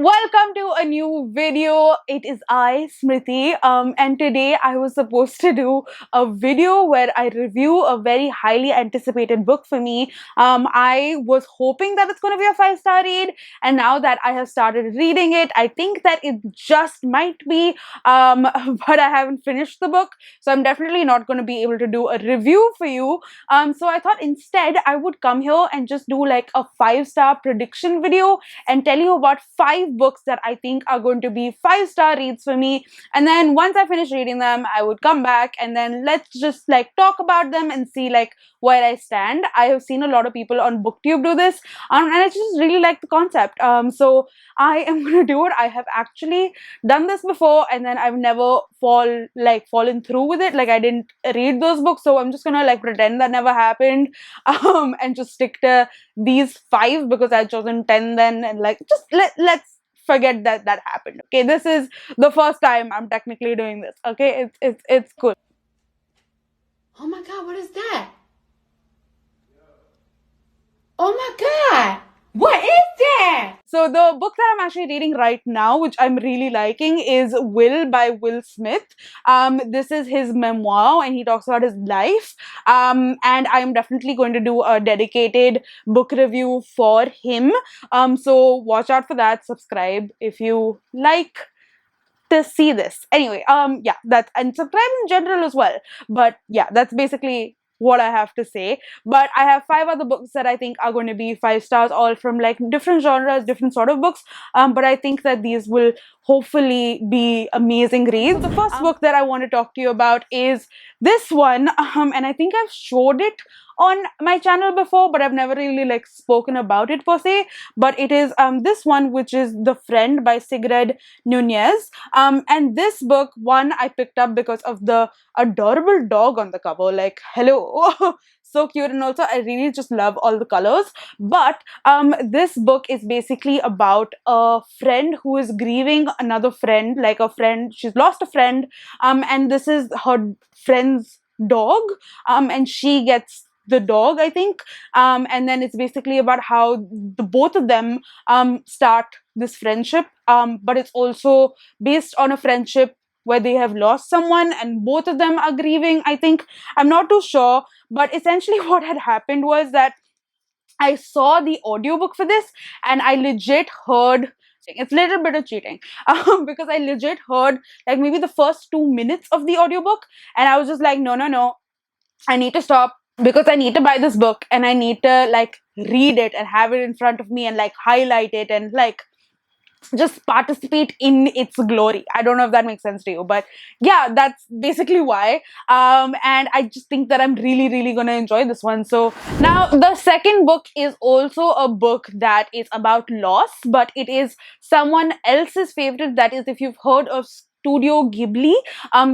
Welcome to a new video. It is I, Smriti, and today I was supposed to do a video where I review a very highly anticipated book for me. I was hoping that it's going to be a 5-star read, and now that I have started reading it, I think that it just might be, but I haven't finished the book, so I'm definitely not going to be able to do a review for you. So I thought instead I would come here and just do like a 5-star prediction video and tell you about 5 books that I think are going to be 5-star reads for me. And then once I finish reading them, I would come back and then let's just like talk about them and see like where I stand. I have seen a lot of people on BookTube do this, and I just really like the concept. So I am going to do it. I have actually done this before, and then I've never fallen through with it. Like I didn't read those books, so I'm just gonna like pretend that never happened, and just stick to these 5 because I've chosen 10 then, and like just let's forget that that happened. Okay, this is the first time I'm technically doing this. Okay, it's cool. Oh my god, what is that? Oh my god, what is that? So the book that I'm actually reading right now, which I'm really liking, is Will by Will Smith. This is his memoir and he talks about his life. And I'm definitely going to do a dedicated book review for him. So watch out for that. Subscribe if you like to see this. Anyway, yeah, that's, and subscribe in general as well. But yeah, that's basically what I have to say. But I have 5 other books that I think are going to be 5 stars, all from like different genres, different sort of books. But I think that these will hopefully be amazing reads. The first book that I want to talk to you about is this one, and I think I've showed it on my channel before, but I've never really like spoken about it per se. But it is this one, which is The Friend by Nunez. And this book, one, I picked up because of the adorable dog on the cover. Like, hello. So cute, and also I really just love all the colors. But this book is basically about a friend who is grieving another friend, like a friend, she's lost a friend, and this is her friend's dog, and she gets the dog, I think, and then it's basically about how the both of them start this friendship, but it's also based on a friendship where they have lost someone and both of them are grieving, I think. I'm not too sure, but essentially what had happened was that I saw the audiobook for this and I legit heard, it's a little bit of cheating, because I legit heard like maybe the first 2 minutes of the audiobook, and I was just like, no, I need to stop because I need to buy this book and I need to like read it and have it in front of me and like highlight it and like just participate in its glory. I don't know if that makes sense to you, but yeah, that's basically why. And I just think that I'm really gonna enjoy this one. So now the second book is also a book that is about loss, but it is someone else's favorite. That is, if you've heard of Studio Ghibli,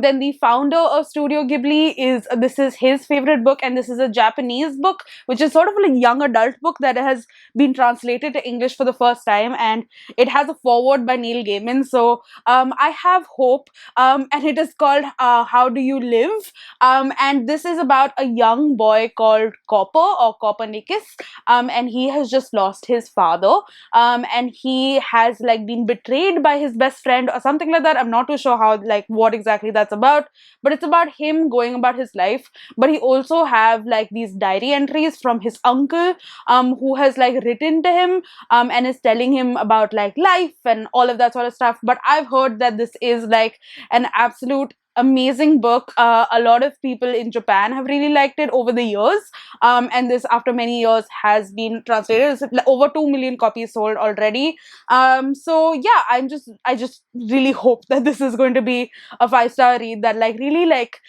then the founder of Studio Ghibli this is his favorite book, and this is a Japanese book, which is sort of a young adult book that has been translated to English for the first time, and it has a foreword by Neil Gaiman. So I have hope, and it is called How Do You Live? And this is about a young boy called Copper, or Copernicus, and he has just lost his father, and he has like been betrayed by his best friend or something like that. I'm not too sure how, like what exactly that's about, but it's about him going about his life. But he also have like these diary entries from his uncle, who has like written to him, and is telling him about like life and all of that sort of stuff. But I've heard that this is like an absolute amazing book. A lot of people in Japan have really liked it over the years, and this, after many years, has been translated. It's over 2 million copies sold already. So yeah, I just really hope that this is going to be a 5-star read that like really like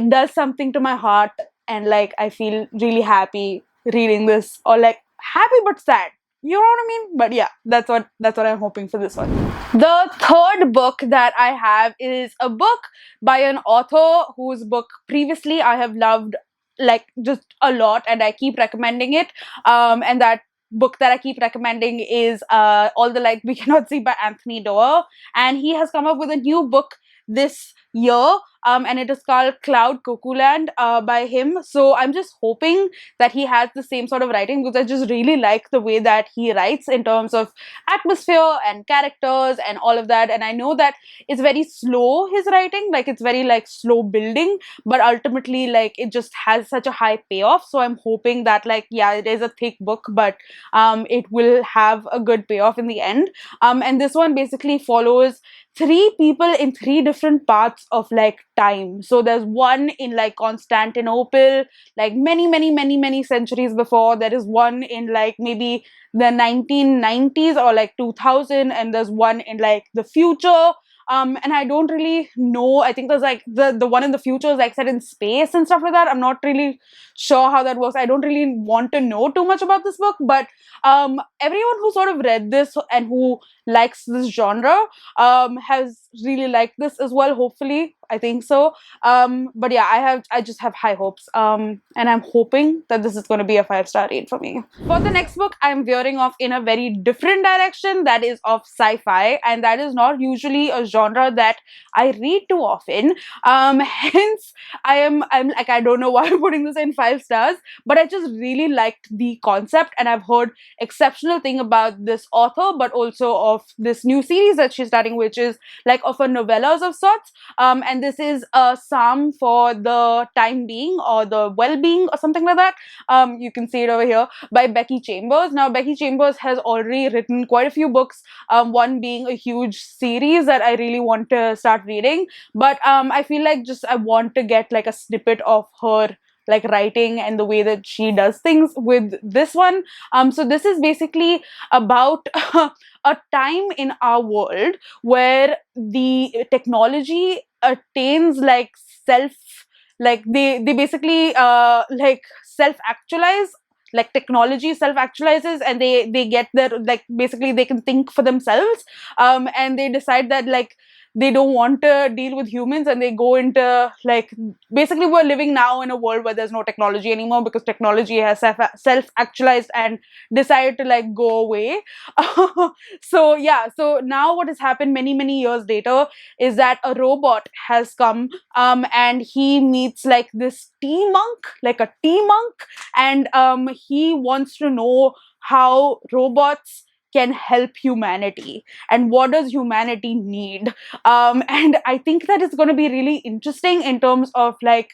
does something to my heart, and like I feel really happy reading this, or like happy but sad. You know what I mean? But yeah, that's what I'm hoping for this one. The third book that I have is a book by an author whose book previously I have loved like just a lot, and I keep recommending it. And that book that I keep recommending is All the Light We Cannot See by Anthony Doerr, and he has come up with a new book this year, and it is called Cloud Cuckoo Land by him. So I'm just hoping that he has the same sort of writing, because I just really like the way that he writes in terms of atmosphere and characters and all of that. And I know that it's very slow, his writing, like it's very like slow building, but ultimately like it just has such a high payoff. So I'm hoping that, like, yeah, it is a thick book, but it will have a good payoff in the end. And this one basically follows three people in three different parts of like time. So there's one in like Constantinople, like many centuries before. There is one in like maybe the 1990s or like 2000, and there's one in like the future. And I don't really know. I think there's like the one in the future is like set in space and stuff like that. I'm not really sure how that works. I don't really want to know too much about this book, but everyone who sort of read this and who likes this genre has really liked this as well. Hopefully, I think so. But yeah, I just have high hopes. And I'm hoping that this is going to be a 5-star read for me. For the next book, I'm veering off in a very different direction. That is of sci-fi, and that is not usually a genre that I read too often. Hence, I'm like, I don't know why I'm putting this in 5 stars, but I just really liked the concept, and I've heard exceptional thing about this author, but also of this new series that she's starting, which is like of a novellas of sorts. And this is a psalm for the time being or the well-being or something like that. You can see it over here, by Becky Chambers. Now, Becky Chambers has already written quite a few books, one being a huge series that I really want to start reading. But I feel like just I want to get like a snippet of her like writing and the way that she does things with this one. So this is basically about a time in our world where the technology attains like self, like they basically like self actualize, like technology self actualizes, and they get their, like basically they can think for themselves, and they decide that like they don't want to deal with humans, and they go into like, basically we're living now in a world where there's no technology anymore because technology has self actualized and decided to like go away. So yeah, so now what has happened many years later is that a robot has come, and he meets like this tea monk, like a tea monk, and he wants to know how robots can help humanity and what does humanity need. And I think that it's going to be really interesting in terms of like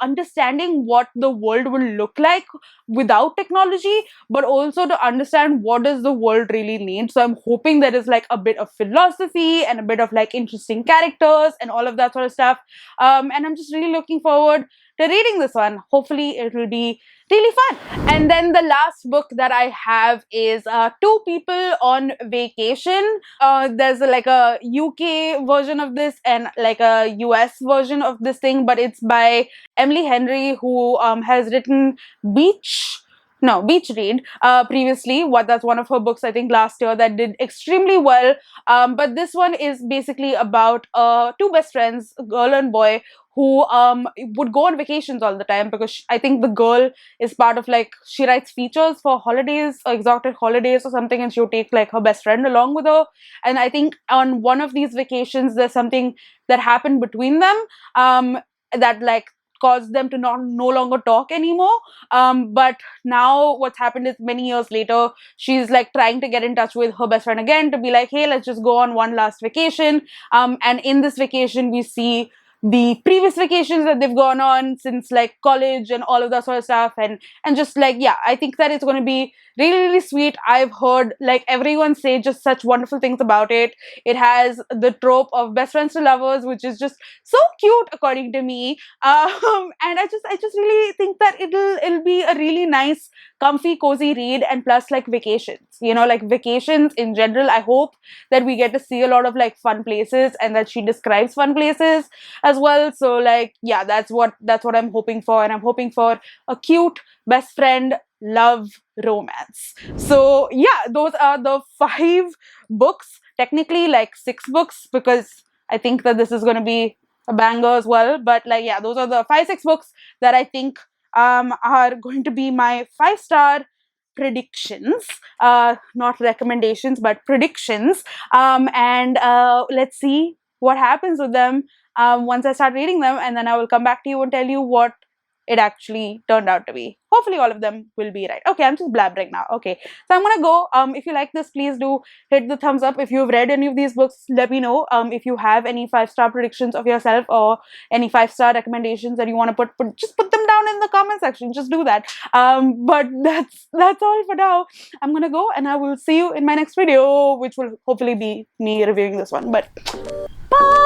understanding what the world will look like without technology, but also to understand what does the world really need. So I'm hoping there is like a bit of philosophy and a bit of like interesting characters and all of that sort of stuff. And I'm just really looking forward to reading this one. Hopefully it will be really fun. And then the last book that I have is Two People on Vacation. There's like a UK version of this and like a US version of this thing, but it's by Emily Henry, who has written Beach Read previously. That's one of her books, I think, last year that did extremely well. But this one is basically about two best friends, a girl and boy, who would go on vacations all the time because I think the girl is part of like, she writes features for holidays or exotic holidays or something, and she'll take like her best friend along with her. And I think on one of these vacations there's something that happened between them that like caused them to no longer talk anymore. But now what's happened is, many years later, she's like trying to get in touch with her best friend again to be like, hey, let's just go on one last vacation. And in this vacation we see the previous vacations that they've gone on since like college and all of that sort of stuff, and just like, yeah, I think that it's going to be really sweet. I've heard like everyone say just such wonderful things about it. It has the trope of best friends to lovers, which is just so cute according to me. And I just really think that it'll be a really nice, comfy, cozy read, and plus like vacations, like vacations in general, I hope that we get to see a lot of like fun places, and that she describes fun places as well. So like, yeah, that's what I'm hoping for, and I'm hoping for a cute best friend love romance. So yeah, those are the 5 books, technically like 6 books, because I think that this is going to be a banger as well. But like, yeah, those are the 5-6 books that I think are going to be my 5-star predictions, not recommendations but predictions. And let's see what happens with them once I start reading them, and then I will come back to you and tell you what it actually turned out to be. Hopefully all of them will be right. Okay, I'm just blabbering now. Okay, so I'm gonna go. If you like this, please do hit the thumbs up. If you've read any of these books, let me know. If you have any 5-star predictions of yourself or any 5-star recommendations that you want to just put them down in the comment section. Just do that. But that's all for now. I'm gonna go, and I will see you in my next video, which will hopefully be me reviewing this one. But bye.